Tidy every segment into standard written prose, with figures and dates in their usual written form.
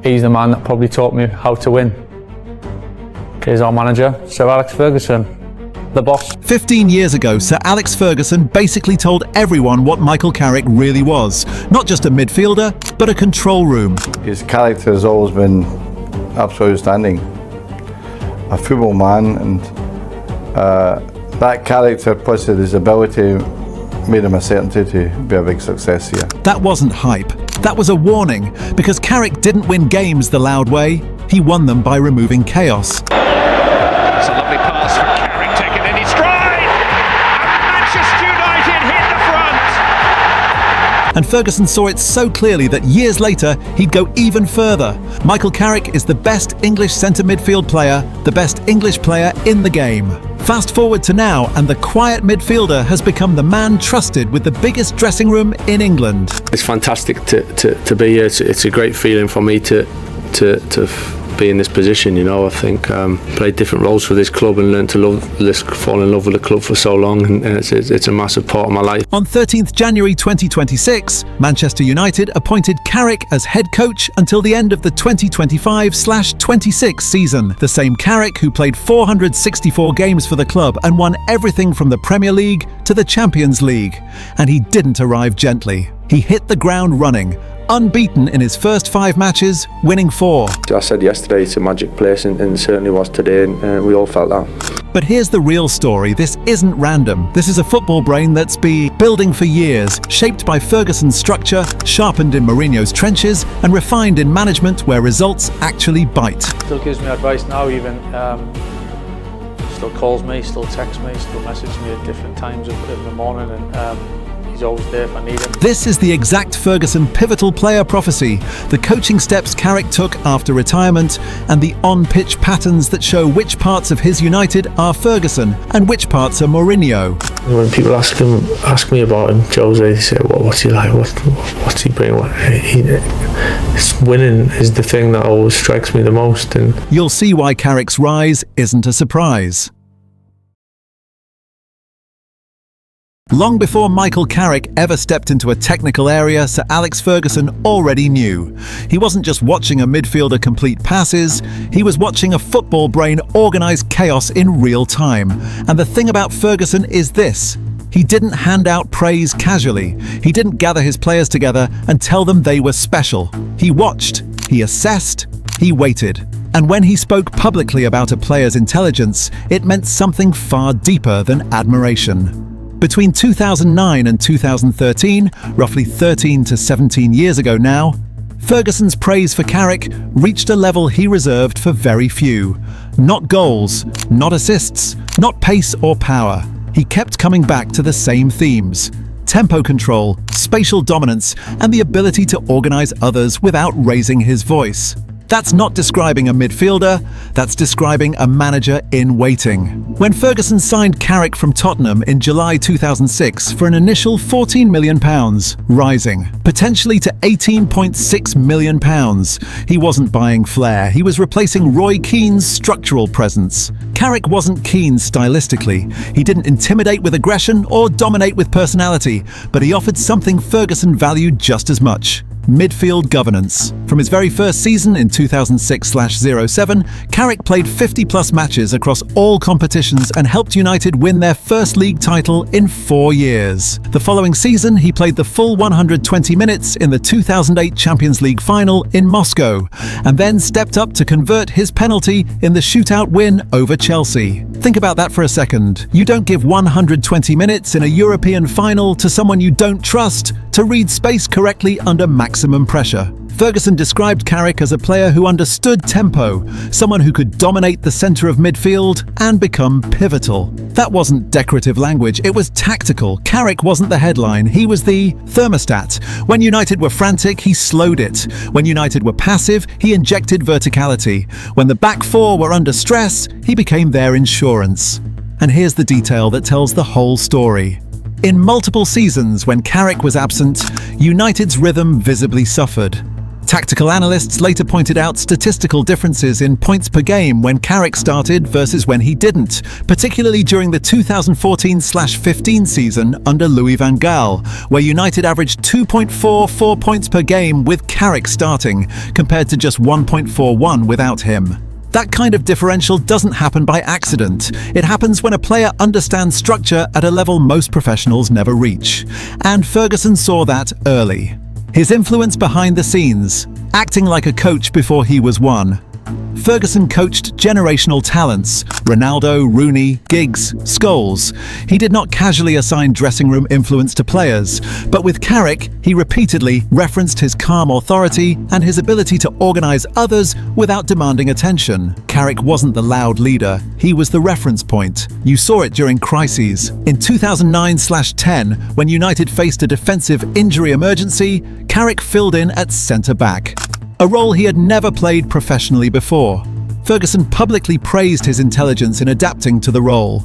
he's the man that probably taught me how to win. He's our manager, Sir Alex Ferguson, the boss. 15 years ago, Sir Alex Ferguson basically told everyone what Michael Carrick really was. Not just a midfielder, but a control room. His character has always been absolutely outstanding. A football man, and that character plus his ability made him a certainty to be a big success here. That wasn't hype. That was a warning, because Carrick didn't win games the loud way. He won them by removing chaos. It's a lovely pass from Carrick, taken in his stride, and Manchester United hit the front. And Ferguson saw it so clearly that years later, he'd go even further. Michael Carrick is the best English centre midfield player, the best English player in the game. Fast forward to now, and the quiet midfielder has become the man trusted with the biggest dressing room in England. It's fantastic to be here. It's a great feeling for me to be in this position. You know, I think played different roles for this club and learned to fall in love with the club for so long, and it's a massive part of my life. On 13th January 2026, Manchester United appointed Carrick as head coach until the end of the 2025/26 season. The same Carrick who played 464 games for the club and won everything from the Premier League to the Champions League. And he didn't arrive gently. He hit the ground running, unbeaten in his first 5 matches, winning 4. I said yesterday it's a magic place, and it certainly was today, and we all felt that. But here's the real story. This isn't random. This is a football brain that's been building for years, shaped by Ferguson's structure, sharpened in Mourinho's trenches, and refined in management where results actually bite. Still gives me advice now even. Still calls me, still texts me, still messages me at different times in the morning, and he's always there if I need him. This is the exact Ferguson pivotal player prophecy, the coaching steps Carrick took after retirement, and the on-pitch patterns that show which parts of his United are Ferguson and which parts are Mourinho. When people ask me about him, Jose, they say, what's he like? What's he bring? It's winning is the thing that always strikes me the most. And you'll see why Carrick's rise isn't a surprise. Long before Michael Carrick ever stepped into a technical area, Sir Alex Ferguson already knew. He wasn't just watching a midfielder complete passes, he was watching a football brain organise chaos in real time. And the thing about Ferguson is this: he didn't hand out praise casually. He didn't gather his players together and tell them they were special. He watched, he assessed, he waited. And when he spoke publicly about a player's intelligence, it meant something far deeper than admiration. Between 2009 and 2013, roughly 13 to 17 years ago now, Ferguson's praise for Carrick reached a level he reserved for very few. Not goals, not assists, not pace or power. He kept coming back to the same themes: tempo control, spatial dominance, and the ability to organise others without raising his voice. That's not describing a midfielder, that's describing a manager in waiting. When Ferguson signed Carrick from Tottenham in July 2006 for an initial £14 million, rising potentially to £18.6 million, he wasn't buying flair, he was replacing Roy Keane's structural presence. Carrick wasn't Keane stylistically, he didn't intimidate with aggression or dominate with personality, but he offered something Ferguson valued just as much: midfield governance. From his very first season in 2006/07, Carrick played 50-plus matches across all competitions and helped United win their first league title in 4 years. The following season, he played the full 120 minutes in the 2008 Champions League final in Moscow, and then stepped up to convert his penalty in the shootout win over Chelsea. Think about that for a second. You don't give 120 minutes in a European final to someone you don't trust to read space correctly under maximum pressure. Ferguson described Carrick as a player who understood tempo, someone who could dominate the centre of midfield and become pivotal. That wasn't decorative language, it was tactical. Carrick wasn't the headline, he was the thermostat. When United were frantic, he slowed it. When United were passive, he injected verticality. When the back four were under stress, he became their insurance. And here's the detail that tells the whole story. In multiple seasons when Carrick was absent, United's rhythm visibly suffered. Tactical analysts later pointed out statistical differences in points per game when Carrick started versus when he didn't, particularly during the 2014/15 season under Louis van Gaal, where United averaged 2.44 points per game with Carrick starting, compared to just 1.41 without him. That kind of differential doesn't happen by accident. It happens when a player understands structure at a level most professionals never reach. And Ferguson saw that early. His influence behind the scenes, acting like a coach before he was one. Ferguson coached generational talents, Ronaldo, Rooney, Giggs, Scholes. He did not casually assign dressing room influence to players, but with Carrick, he repeatedly referenced his calm authority and his ability to organise others without demanding attention. Carrick wasn't the loud leader, he was the reference point. You saw it during crises. In 2009/10, when United faced a defensive injury emergency, Carrick filled in at centre-back, a role he had never played professionally before. Ferguson publicly praised his intelligence in adapting to the role.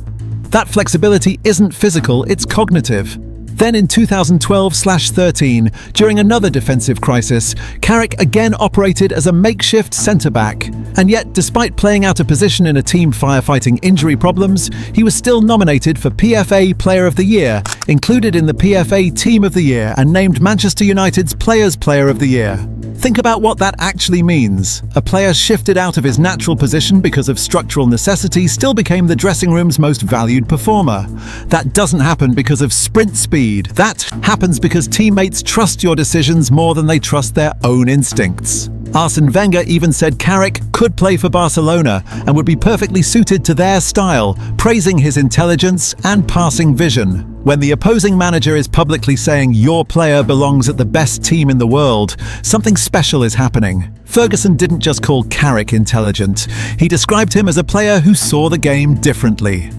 That flexibility isn't physical, it's cognitive. Then in 2012/13, during another defensive crisis, Carrick again operated as a makeshift centre-back. And yet, despite playing out a position in a team firefighting injury problems, he was still nominated for PFA Player of the Year, included in the PFA Team of the Year, and named Manchester United's Players' Player of the Year. Think about what that actually means. A player shifted out of his natural position because of structural necessity still became the dressing room's most valued performer. That doesn't happen because of sprint speed. That happens because teammates trust your decisions more than they trust their own instincts. Arsene Wenger even said Carrick could play for Barcelona and would be perfectly suited to their style, praising his intelligence and passing vision. When the opposing manager is publicly saying your player belongs at the best team in the world, something special is happening. Ferguson didn't just call Carrick intelligent, he described him as a player who saw the game differently.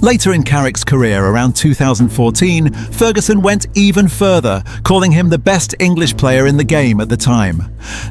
Later in Carrick's career, around 2014, Ferguson went even further, calling him the best English player in the game at the time.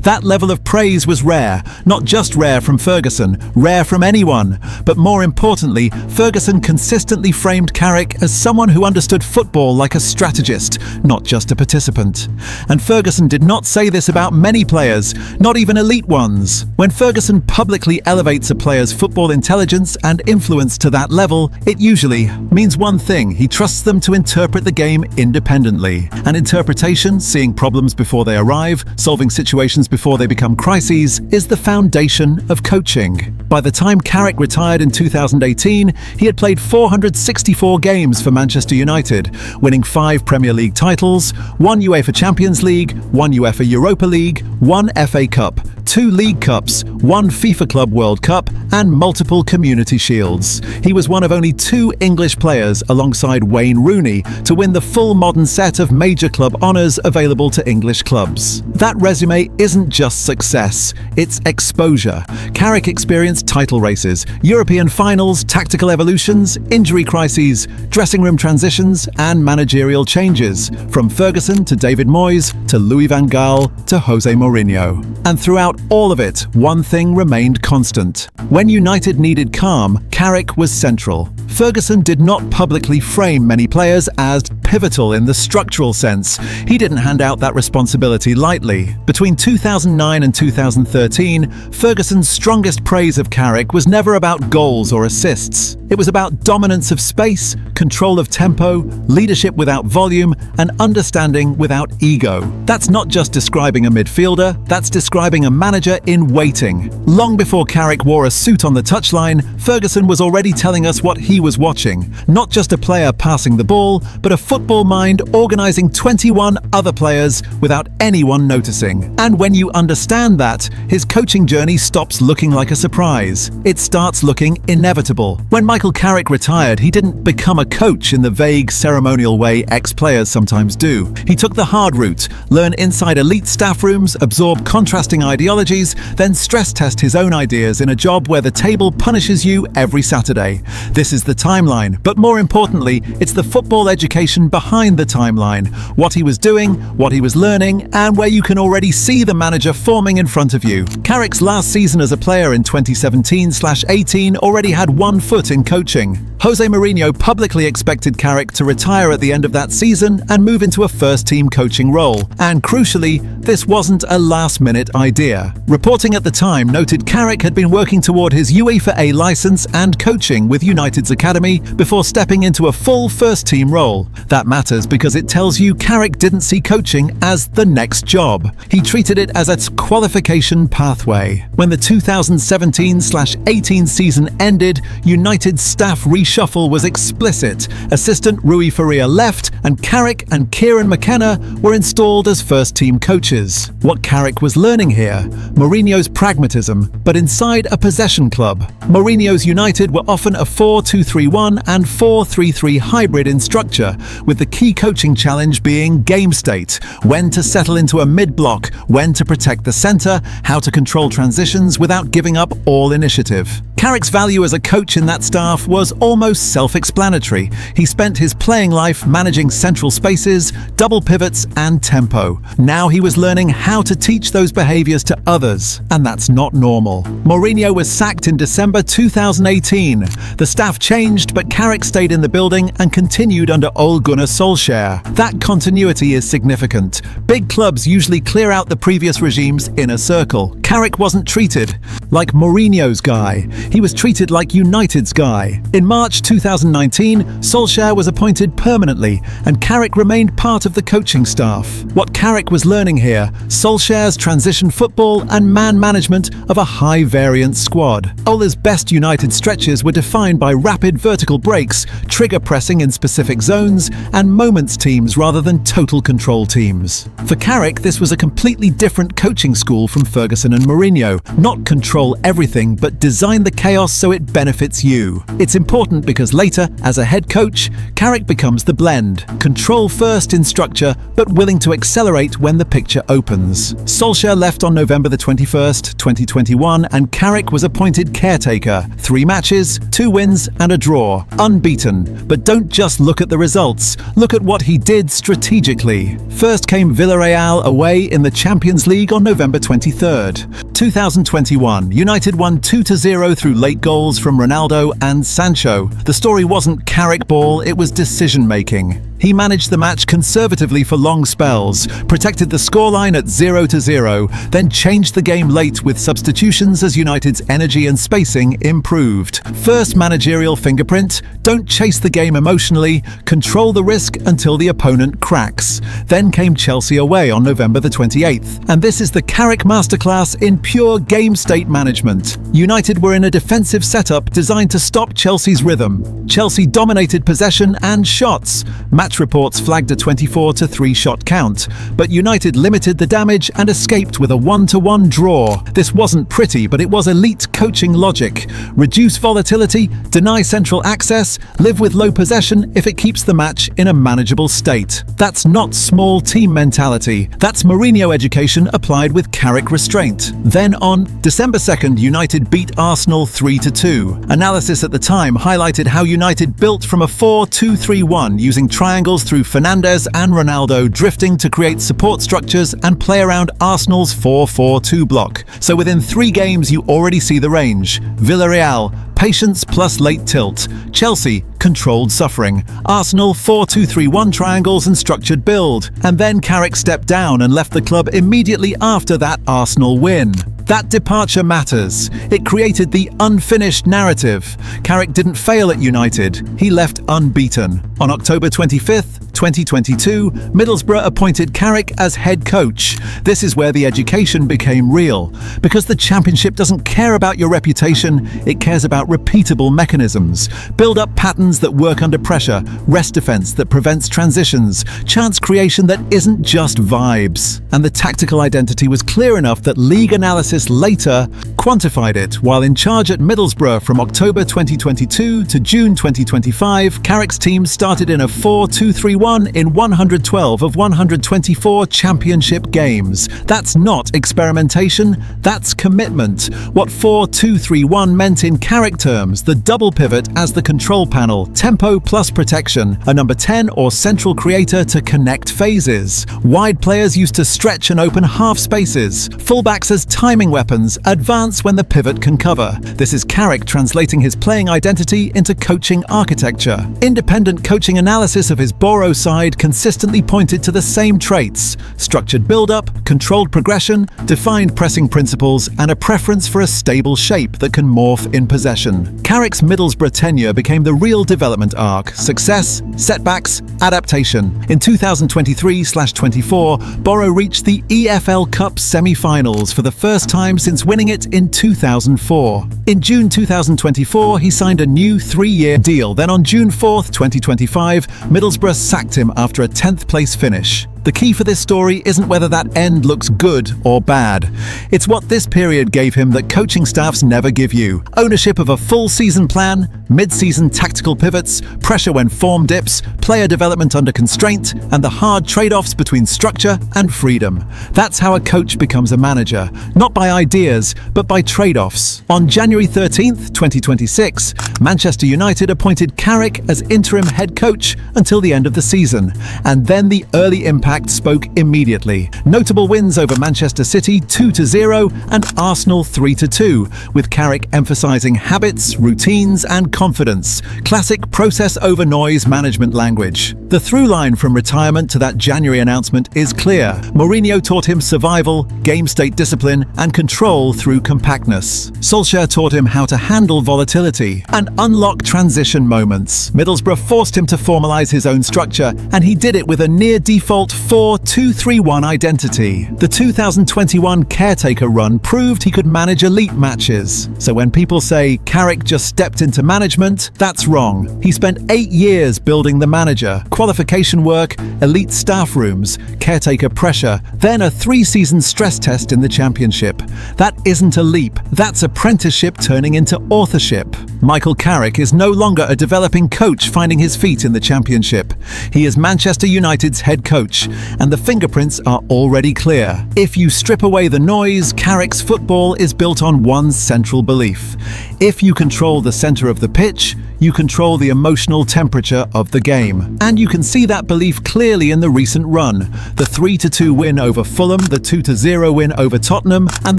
That level of praise was rare, not just rare from Ferguson, rare from anyone. But more importantly, Ferguson consistently framed Carrick as someone who understood football like a strategist, not just a participant. And Ferguson did not say this about many players, not even elite ones. When Ferguson publicly elevates a player's football intelligence and influence to that level, it usually means one thing: he trusts them to interpret the game independently. And interpretation, seeing problems before they arrive, solving situations before they become crises, is the foundation of coaching. By the time Carrick retired in 2018, he had played 464 games for Manchester United, winning 5 Premier League titles, 1 UEFA Champions League, 1 UEFA Europa League, 1 FA Cup, 2 League Cups, 1 FIFA Club World Cup, and multiple Community Shields. He was one of only 2 English players, alongside Wayne Rooney, to win the full modern set of major club honours available to English clubs. That resume isn't just success, it's exposure. Carrick experienced title races, European finals, tactical evolutions, injury crises, dressing room transitions, and managerial changes, from Ferguson to David Moyes to Louis van Gaal to Jose Mourinho. And throughout all of it, one thing remained constant. When United needed calm, Carrick was central. Ferguson did not publicly frame many players as pivotal in the structural sense. He didn't hand out that responsibility lightly. Between 2009 and 2013, Ferguson's strongest praise of Carrick was never about goals or assists. It was about dominance of space, control of tempo, leadership without volume, and understanding without ego. That's not just describing a midfielder, that's describing a manager in waiting. Long before Carrick wore a suit on the touchline, Ferguson was already telling us what he was watching. Not just a player passing the ball, but a football mind organising 21 other players without anyone noticing. And when you understand that, his coaching journey stops looking like a surprise. It starts looking inevitable. When Michael Carrick retired, he didn't become a coach in the vague, ceremonial way ex-players sometimes do. He took the hard route, learn inside elite staff rooms, absorb contrasting ideologies, then stress test his own ideas in a job where the table punishes you every Saturday. This is is the timeline, but more importantly, it's the football education behind the timeline. What he was doing, what he was learning, and where you can already see the manager forming in front of you. Carrick's last season as a player in 2017/18 already had one foot in coaching. Jose Mourinho publicly expected Carrick to retire at the end of that season and move into a first-team coaching role. And crucially, this wasn't a last-minute idea. Reporting at the time noted Carrick had been working toward his UEFA A licence and coaching with United's academy before stepping into a full first-team role. That matters because it tells you Carrick didn't see coaching as the next job. He treated it as a qualification pathway. When the 2017/18 season ended, United's staff reshuffle was explicit. Assistant Rui Faria left, and Carrick and Kieran McKenna were installed as first-team coaches. What Carrick was learning here? Mourinho's pragmatism, but inside a possession club. Mourinho's United were often a 4-2-3-1 and 4-3-3 hybrid in structure, with the key coaching challenge being game state, when to settle into a mid-block, when to protect the centre, how to control transitions without giving up all initiative. Carrick's value as a coach in that staff was almost self-explanatory. He spent his playing life managing central spaces, double pivots and tempo. Now he was learning how to teach those behaviours to others, and that's not normal. Mourinho was sacked in December 2018. The staff changed, but Carrick stayed in the building and continued under Ole Gunnar Solskjaer. That continuity is significant. Big clubs usually clear out the previous regime's inner circle. Carrick wasn't treated like Mourinho's guy. He was treated like United's guy. In March 2019, Solskjaer was appointed permanently, and Carrick remained part of the coaching staff. What Carrick was learning here, Solskjaer's transition football and man management of a high-variance squad. Ole's best United stretches were defined by rapid vertical breaks, trigger pressing in specific zones, and moments teams rather than total control teams. For Carrick, this was a completely different coaching school from Ferguson and Mourinho. Not control everything, but design the chaos so it benefits you. It's important because later, as a head coach, Carrick becomes the blend. Control first in structure, but willing to accelerate when the picture opens. Solskjaer left on November the 21st, 2021, and Carrick was appointed caretaker. 3 matches, 2 wins and a draw. Unbeaten. But don't just look at the results. Look at what he did strategically. First came Villarreal away in the Champions League on November 23rd. 2021, United won 2-0 through late goals from Ronaldo and Sancho. The story wasn't Carrick ball, it was decision-making. He managed the match conservatively for long spells, protected the scoreline at 0-0, then changed the game late with substitutions as United's energy and spacing improved. First managerial fingerprint: don't chase the game emotionally, control the risk until the opponent cracks. Then came Chelsea away on November the 28th, and this is the Carrick masterclass in pure game state management. United were in a defensive setup designed to stop Chelsea's rhythm. Chelsea dominated possession and shots. Match reports flagged a 24-3 shot count, but United limited the damage and escaped with a 1-1 draw. This wasn't pretty, but it was elite coaching logic. Reduce volatility, deny central access, live with low possession if it keeps the match in a manageable state. That's not small team mentality. That's Mourinho education applied with Carrick restraint. Then on December 2nd, United beat Arsenal 3-2. Analysis at the time highlighted how United built from a 4-2-3-1 using triangles through Fernandes and Ronaldo, drifting to create support structures and play around Arsenal's 4-4-2 block. So within 3 games you already see the range. Villarreal, patience plus late tilt. Chelsea, controlled suffering. Arsenal, 4-2-3-1 triangles and structured build. And then Carrick stepped down and left the club immediately after that Arsenal win. That departure matters. It created the unfinished narrative. Carrick didn't fail at United. He left unbeaten. On October 25th, 2022, Middlesbrough appointed Carrick as head coach. This is where the education became real. Because the Championship doesn't care about your reputation, it cares about repeatable mechanisms. Build up patterns that work under pressure, rest defense that prevents transitions, chance creation that isn't just vibes. And the tactical identity was clear enough that league analysis later quantified it. While in charge at Middlesbrough from October 2022 to June 2025, Carrick's team started in a 4-2-3-1 in 112 of 124 championship games. That's not experimentation, that's commitment. What 4-2-3-1 meant in Carrick terms, the double pivot as the control panel, tempo plus protection, a number 10 or central creator to connect phases. Wide players used to stretch and open half spaces. Fullbacks as timing weapons, advance when the pivot can cover. This is Carrick translating his playing identity into coaching architecture. Independent coaching analysis of his Boro side consistently pointed to the same traits: structured build-up, controlled progression, defined pressing principles, and a preference for a stable shape that can morph in possession. Carrick's Middlesbrough tenure became the real development arc: success, setbacks, adaptation. In 2023/24, Boro reached the EFL Cup semi-finals for the first time since winning it in 2004. In June 2024, he signed a new 3-year deal. Then on June 4th, 2025, Middlesbrough sacked him after a 10th place finish. The key for this story isn't whether that end looks good or bad. It's what this period gave him that coaching staffs never give you: ownership of a full season plan, mid-season tactical pivots, pressure when form dips, player development under constraint, and the hard trade-offs between structure and freedom. That's how a coach becomes a manager, not by ideas, but by trade-offs. On January 13th, 2026, Manchester United appointed Carrick as interim head coach until the end of the season, and then the early impact spoke immediately. Notable wins over Manchester City 2-0 and Arsenal 3-2, with Carrick emphasising habits, routines and confidence. Classic process over noise management language. The through line from retirement to that January announcement is clear. Mourinho taught him survival, game state discipline and control through compactness. Solskjaer taught him how to handle volatility and unlock transition moments. Middlesbrough forced him to formalise his own structure, and he did it with a near-default 4-2-3-1 identity. The 2021 caretaker run proved he could manage elite matches. So when people say Carrick just stepped into management, that's wrong. He spent 8 years building the manager, qualification work, elite staff rooms, caretaker pressure, then a 3-season stress test in the Championship. That isn't a leap, that's apprenticeship turning into authorship. Michael Carrick is no longer a developing coach finding his feet in the Championship. He is Manchester United's head coach, and the fingerprints are already clear. If you strip away the noise, Carrick's football is built on one central belief: if you control the centre of the pitch, you control the emotional temperature of the game. And you can see that belief clearly in the recent run. The 3-2 win over Fulham, the 2-0 win over Tottenham, and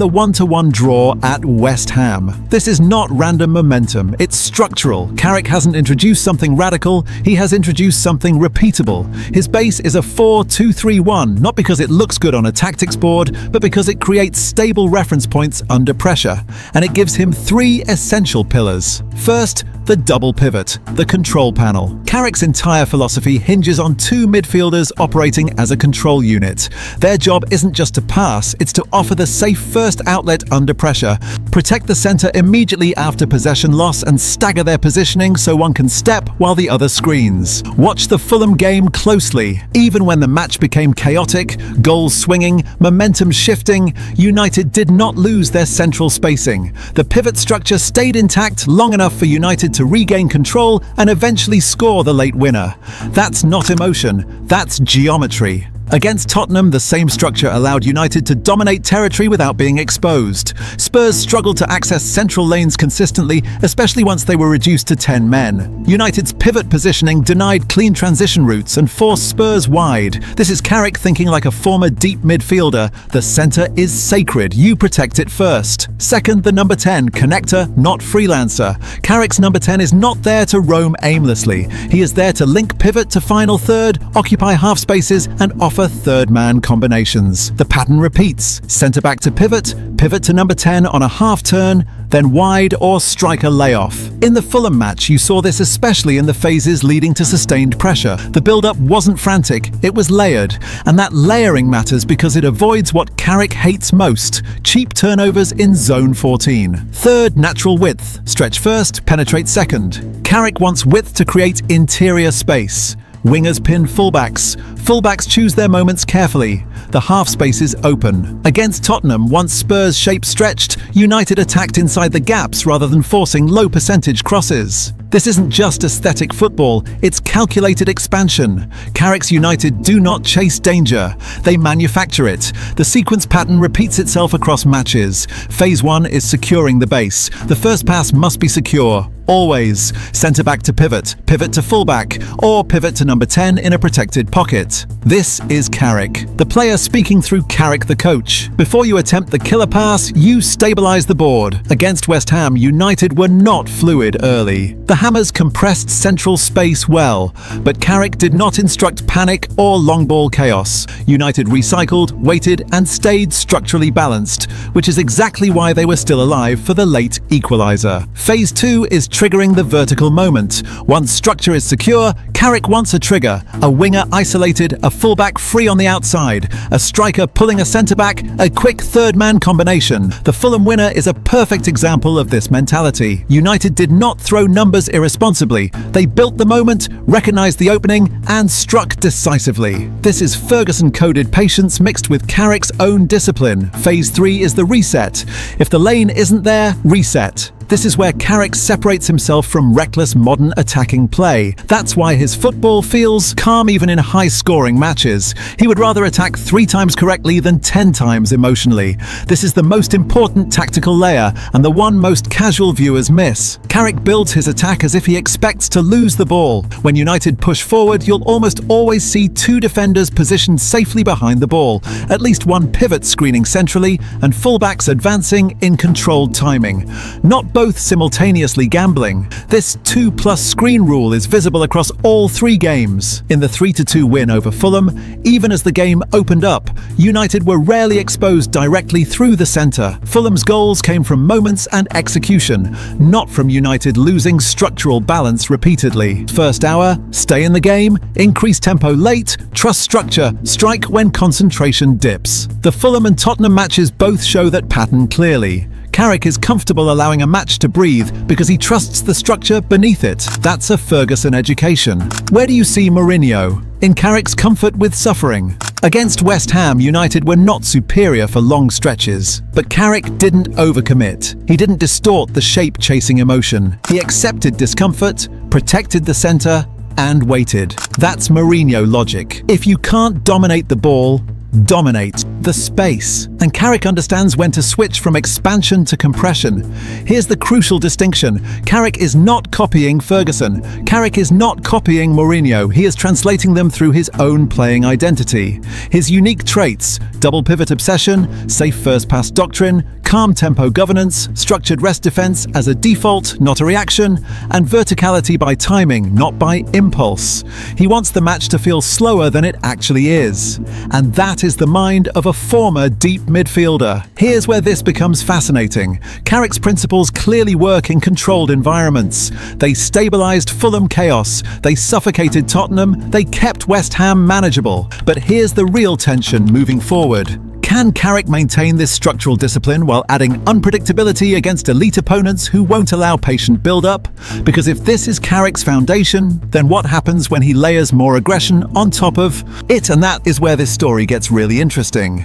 the 1-1 draw at West Ham. This is not random momentum, it's structural. Carrick hasn't introduced something radical, he has introduced something repeatable. His base is a 4-2-3-1, not because it looks good on a tactics board, but because it creates stable reference points under pressure. And it gives him 3 essential pillars. First, the double pivot, the control panel. Carrick's entire philosophy hinges on 2 midfielders operating as a control unit. Their job isn't just to pass, it's to offer the safe first outlet under pressure, protect the centre immediately after possession loss and stagger their positioning so one can step while the other screens. Watch the Fulham game closely. Even when the match became chaotic, goals swinging, momentum shifting, United did not lose their central spacing. The pivot structure stayed intact long enough for United to regain control and eventually score the late winner. That's not emotion, that's geometry. Against Tottenham, the same structure allowed United to dominate territory without being exposed. Spurs struggled to access central lanes consistently, especially once they were reduced to 10 men. United's pivot positioning denied clean transition routes and forced Spurs wide. This is Carrick thinking like a former deep midfielder. The centre is sacred, you protect it first. Second, the number 10, connector, not freelancer. Carrick's number 10 is not there to roam aimlessly. He is there to link pivot to final third, occupy half spaces, and offer third-man combinations. The pattern repeats: centre-back to pivot, pivot to number 10 on a half-turn, then wide or striker layoff. In the Fulham match, you saw this especially in the phases leading to sustained pressure. The build-up wasn't frantic, it was layered. And that layering matters because it avoids what Carrick hates most: cheap turnovers in zone 14. Third, natural width. Stretch first, penetrate second. Carrick wants width to create interior space. Wingers pin fullbacks. Fullbacks choose their moments carefully. the half spaces open. Against Tottenham, once Spurs' shape stretched, United attacked inside the gaps rather than forcing low-percentage crosses. This isn't just aesthetic football, it's calculated expansion. Carrick's United do not chase danger, they manufacture it. The sequence pattern repeats itself across matches. Phase 1 is securing the base. The first pass must be secure. Always. Centre-back to pivot, pivot to full-back, or pivot to number 10 in a protected pocket. This is Carrick, the player speaking through Carrick the coach. Before you attempt the killer pass, you stabilise the board. Against West Ham, United were not fluid early. The Hammers compressed central space well, but Carrick did not instruct panic or long ball chaos. United recycled, waited, and stayed structurally balanced, which is exactly why they were still alive for the late equaliser. Phase 2 is triggering the vertical moment. Once structure is secure, Carrick wants a trigger. A winger isolated, a fullback free on the outside, a striker pulling a centre-back, a quick third-man combination. The Fulham winner is a perfect example of this mentality. United did not throw numbers irresponsibly. They built the moment, recognised the opening, and struck decisively. This is Ferguson-coded patience mixed with Carrick's own discipline. Phase 3 is the reset. If the lane isn't there, reset. This is where Carrick separates himself from reckless modern attacking play. That's why his football feels calm even in high-scoring matches. He would rather attack 3 times correctly than 10 times emotionally. This is the most important tactical layer and the one most casual viewers miss. Carrick builds his attack as if he expects to lose the ball. When United push forward, you'll almost always see 2 defenders positioned safely behind the ball, at least one pivot screening centrally, and fullbacks advancing in controlled timing. Not both simultaneously gambling. This 2+ screen rule is visible across all 3 games. In the 3-2 win over Fulham, even as the game opened up, United were rarely exposed directly through the centre. Fulham's goals came from moments and execution, not from United losing structural balance repeatedly. First hour, stay in the game, increase tempo late, trust structure, strike when concentration dips. The Fulham and Tottenham matches both show that pattern clearly. Carrick is comfortable allowing a match to breathe because he trusts the structure beneath it. That's a Ferguson education. Where do you see Mourinho? In Carrick's comfort with suffering. Against West Ham, United were not superior for long stretches, but Carrick didn't overcommit. He didn't distort the shape-chasing emotion. He accepted discomfort, protected the centre, and waited. That's Mourinho logic. If you can't dominate the ball, dominate the space. And Carrick understands when to switch from expansion to compression. Here's the crucial distinction. Carrick is not copying Ferguson. Carrick is not copying Mourinho. He is translating them through his own playing identity. His unique traits: double pivot obsession, safe first pass doctrine, calm tempo governance, structured rest defense as a default, not a reaction, and verticality by timing, not by impulse. He wants the match to feel slower than it actually is. And that is the mind of a former deep midfielder. Here's where this becomes fascinating. Carrick's principles clearly work in controlled environments. They stabilised Fulham chaos, they suffocated Tottenham, they kept West Ham manageable. But here's the real tension moving forward. Can Carrick maintain this structural discipline while adding unpredictability against elite opponents who won't allow patient build-up? Because if this is Carrick's foundation, then what happens when he layers more aggression on top of it? And that is where this story gets really interesting.